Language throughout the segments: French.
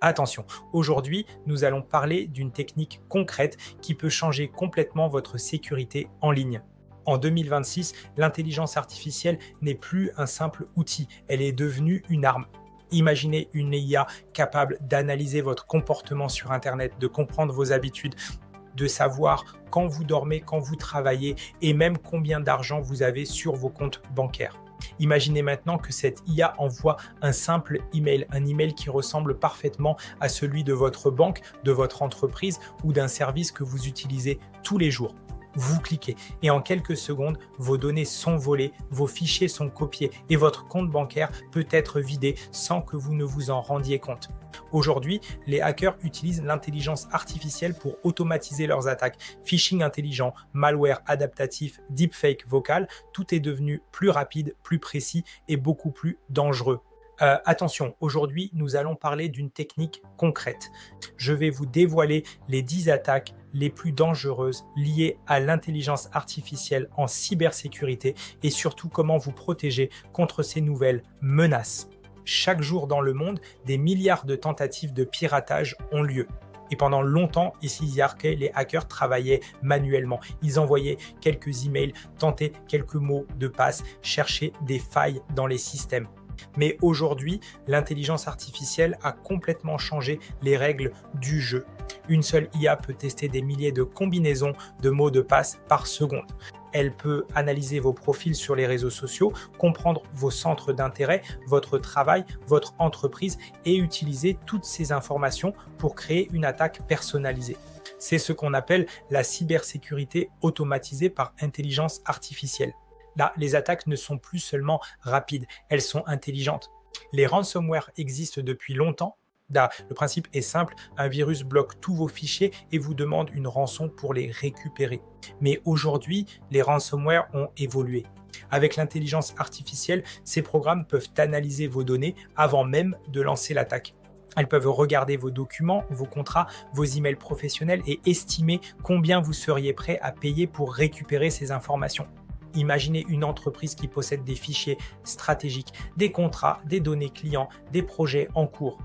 Attention, aujourd'hui, nous allons parler d'une technique concrète qui peut changer complètement votre sécurité en ligne. En 2026, l'intelligence artificielle n'est plus un simple outil, elle est devenue une arme. Imaginez une IA capable d'analyser votre comportement sur Internet, de comprendre vos habitudes, de savoir quand vous dormez, quand vous travaillez et même combien d'argent vous avez sur vos comptes bancaires. Imaginez maintenant que cette IA envoie un simple email, un email qui ressemble parfaitement à celui de votre banque, de votre entreprise ou d'un service que vous utilisez tous les jours. Vous cliquez et en quelques secondes, vos données sont volées, vos fichiers sont copiés et votre compte bancaire peut être vidé sans que vous ne vous en rendiez compte. Aujourd'hui, les hackers utilisent l'intelligence artificielle pour automatiser leurs attaques. Phishing intelligent, malware adaptatif, deepfake vocal, tout est devenu plus rapide, plus précis et beaucoup plus dangereux. Attention, aujourd'hui, nous allons parler d'une technique concrète. Je vais vous dévoiler les 10 attaques les plus dangereuses liées à l'intelligence artificielle en cybersécurité et surtout comment vous protéger contre ces nouvelles menaces. Chaque jour dans le monde, des milliards de tentatives de piratage ont lieu. Et pendant longtemps, ici Yarkey, les hackers travaillaient manuellement. Ils envoyaient quelques emails, tentaient quelques mots de passe, cherchaient des failles dans les systèmes. Mais aujourd'hui, l'intelligence artificielle a complètement changé les règles du jeu. Une seule IA peut tester des milliers de combinaisons de mots de passe par seconde. Elle peut analyser vos profils sur les réseaux sociaux, comprendre vos centres d'intérêt, votre travail, votre entreprise et utiliser toutes ces informations pour créer une attaque personnalisée. C'est ce qu'on appelle la cybersécurité automatisée par intelligence artificielle. Là, les attaques ne sont plus seulement rapides, elles sont intelligentes. Les ransomware existent depuis longtemps. Là, le principe est simple, un virus bloque tous vos fichiers et vous demande une rançon pour les récupérer. Mais aujourd'hui, les ransomware ont évolué. Avec l'intelligence artificielle, ces programmes peuvent analyser vos données avant même de lancer l'attaque. Elles peuvent regarder vos documents, vos contrats, vos emails professionnels et estimer combien vous seriez prêt à payer pour récupérer ces informations. Imaginez une entreprise qui possède des fichiers stratégiques, des contrats, des données clients, des projets en cours.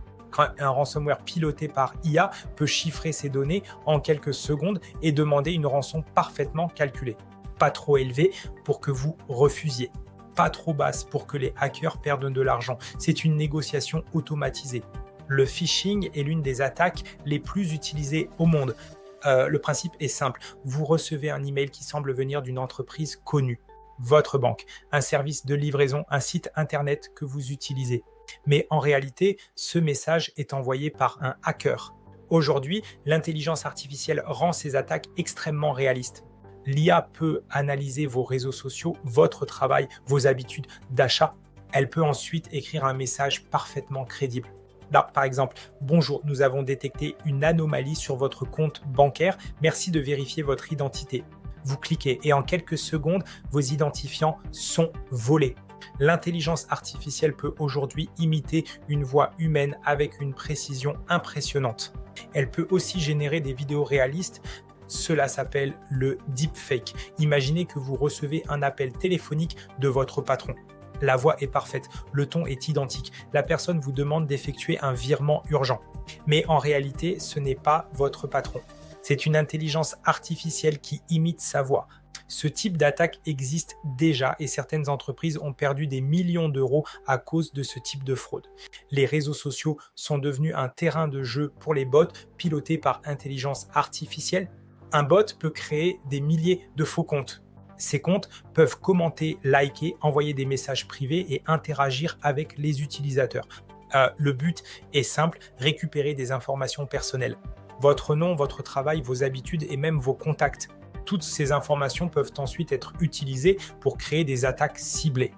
Un ransomware piloté par IA peut chiffrer ces données en quelques secondes et demander une rançon parfaitement calculée. Pas trop élevée pour que vous refusiez. Pas trop basse pour que les hackers perdent de l'argent. C'est une négociation automatisée. Le phishing est l'une des attaques les plus utilisées au monde. Le principe est simple. Vous recevez un email qui semble venir d'une entreprise connue, votre banque, un service de livraison, un site internet que vous utilisez. Mais en réalité, ce message est envoyé par un hacker. Aujourd'hui, l'intelligence artificielle rend ces attaques extrêmement réalistes. L'IA peut analyser vos réseaux sociaux, votre travail, vos habitudes d'achat. Elle peut ensuite écrire un message parfaitement crédible. Là, par exemple, bonjour, nous avons détecté une anomalie sur votre compte bancaire. Merci de vérifier votre identité. Vous cliquez et en quelques secondes, vos identifiants sont volés. L'intelligence artificielle peut aujourd'hui imiter une voix humaine avec une précision impressionnante. Elle peut aussi générer des vidéos réalistes. Cela s'appelle le deepfake. Imaginez que vous recevez un appel téléphonique de votre patron. La voix est parfaite, le ton est identique. La personne vous demande d'effectuer un virement urgent. Mais en réalité, ce n'est pas votre patron. C'est une intelligence artificielle qui imite sa voix. Ce type d'attaque existe déjà et certaines entreprises ont perdu des millions d'euros à cause de ce type de fraude. Les réseaux sociaux sont devenus un terrain de jeu pour les bots pilotés par intelligence artificielle. Un bot peut créer des milliers de faux comptes. Ces comptes peuvent commenter, liker, envoyer des messages privés et interagir avec les utilisateurs. Le but est simple, récupérer des informations personnelles. Votre nom, votre travail, vos habitudes et même vos contacts. Toutes ces informations peuvent ensuite être utilisées pour créer des attaques ciblées.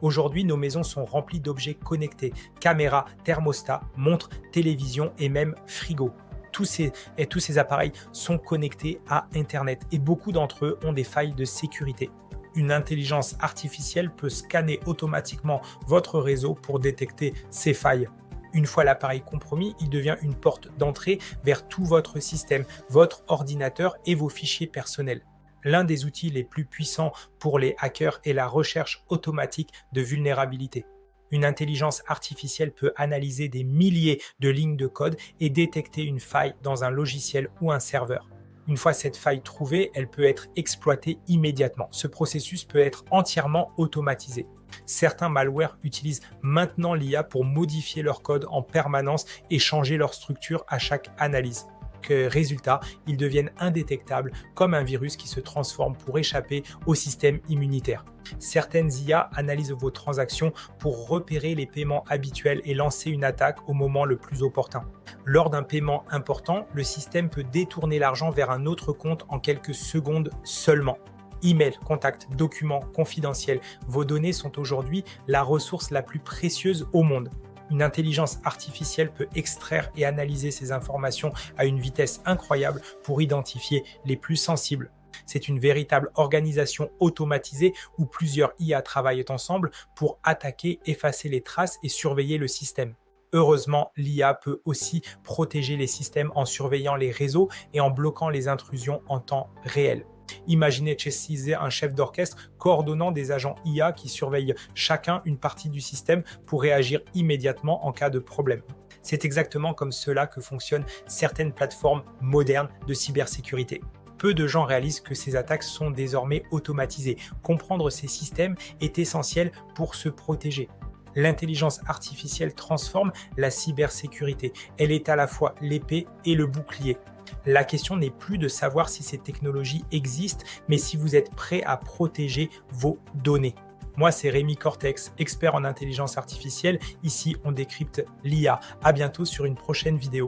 Aujourd'hui, nos maisons sont remplies d'objets connectés, caméras, thermostats, montres, télévisions et même frigos. Tous ces appareils sont connectés à Internet et beaucoup d'entre eux ont des failles de sécurité. Une intelligence artificielle peut scanner automatiquement votre réseau pour détecter ces failles. Une fois l'appareil compromis, il devient une porte d'entrée vers tout votre système, votre ordinateur et vos fichiers personnels. L'un des outils les plus puissants pour les hackers est la recherche automatique de vulnérabilités. Une intelligence artificielle peut analyser des milliers de lignes de code et détecter une faille dans un logiciel ou un serveur. Une fois cette faille trouvée, elle peut être exploitée immédiatement. Ce processus peut être entièrement automatisé. Certains malwares utilisent maintenant l'IA pour modifier leur code en permanence et changer leur structure à chaque analyse. Résultat, ils deviennent indétectables comme un virus qui se transforme pour échapper au système immunitaire. Certaines IA analysent vos transactions pour repérer les paiements habituels et lancer une attaque au moment le plus opportun. Lors d'un paiement important, le système peut détourner l'argent vers un autre compte en quelques secondes seulement. Email, contacts, documents confidentiels, vos données sont aujourd'hui la ressource la plus précieuse au monde. Une intelligence artificielle peut extraire et analyser ces informations à une vitesse incroyable pour identifier les plus sensibles. C'est une véritable organisation automatisée où plusieurs IA travaillent ensemble pour attaquer, effacer les traces et surveiller le système. Heureusement, l'IA peut aussi protéger les systèmes en surveillant les réseaux et en bloquant les intrusions en temps réel. Imaginez chessiser un chef d'orchestre coordonnant des agents IA qui surveillent chacun une partie du système pour réagir immédiatement en cas de problème. C'est exactement comme cela que fonctionnent certaines plateformes modernes de cybersécurité. Peu de gens réalisent que ces attaques sont désormais automatisées. Comprendre ces systèmes est essentiel pour se protéger. L'intelligence artificielle transforme la cybersécurité. Elle est à la fois l'épée et le bouclier. La question n'est plus de savoir si ces technologies existent, mais si vous êtes prêt à protéger vos données. Moi, c'est Rémi Cortex, expert en intelligence artificielle. Ici, on décrypte l'IA. À bientôt sur une prochaine vidéo.